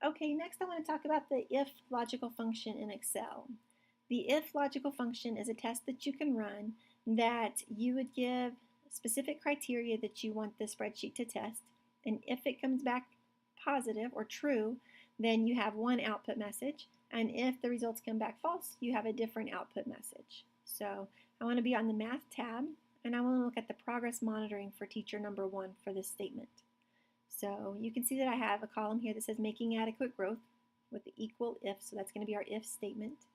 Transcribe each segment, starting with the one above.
Okay, next I want to talk about the if logical function in Excel. The if logical function is a test that you can run that you would give specific criteria that you want the spreadsheet to test. And if it comes back positive or true, then you have one output message. And if the results come back false, you have a different output message. So I want to be on the Math tab, and I want to look at the progress monitoring for teacher number 1 for this statement. So you can see that I have a column here that says making adequate growth with the equal if, so that's going to be our if statement.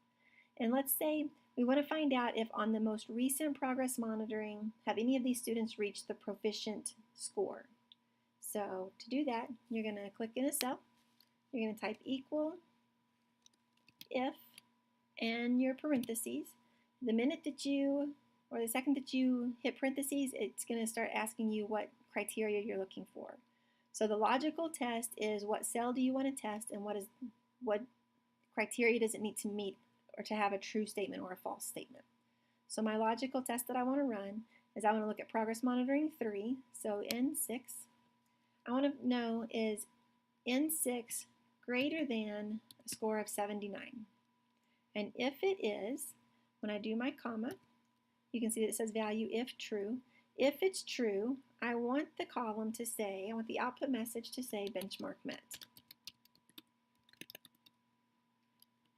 And let's say we want to find out if on the most recent progress monitoring, have any of these students reached the proficient score. So to do that, you're going to click in a cell, you're going to type equal if and your parentheses. The minute that you, or the second that you hit parentheses, it's going to start asking you what criteria you're looking for. So the logical test is what cell do you want to test and what criteria does it need to meet or to have a true statement or a false statement. So my logical test that I want to run is I want to look at progress monitoring 3, so N6. I want to know is N6 greater than a score of 79. And if it is, when I do my comma, you can see that it says value if true. If it's true, I want the column to say, I want the output message to say benchmark met.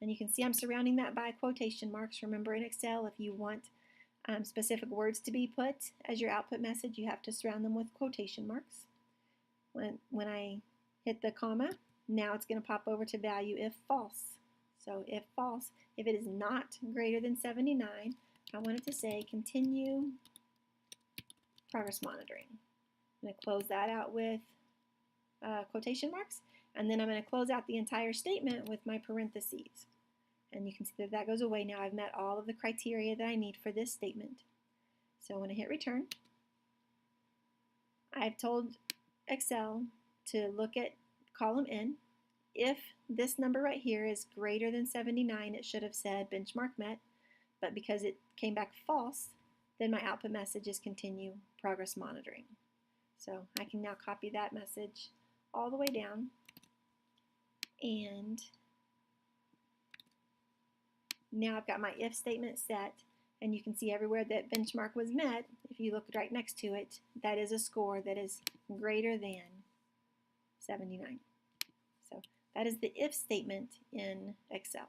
And you can see I'm surrounding that by quotation marks. Remember in Excel, if you want specific words to be put as your output message, you have to surround them with quotation marks. When I hit the comma, now it's going to pop over to value if false. So if false, if it is not greater than 79, I want it to say continue progress monitoring. I'm going to close that out with quotation marks, and then I'm going to close out the entire statement with my parentheses. And you can see that that goes away. Now I've met all of the criteria that I need for this statement. So when I hit return, I've told Excel to look at column N. If this number right here is greater than 79, it should have said benchmark met, but because it came back false, then my output message is continue progress monitoring. So I can now copy that message all the way down, and now I've got my if statement set, and you can see everywhere that benchmark was met, if you look right next to it, that is a score that is greater than 79. So that is the if statement in Excel.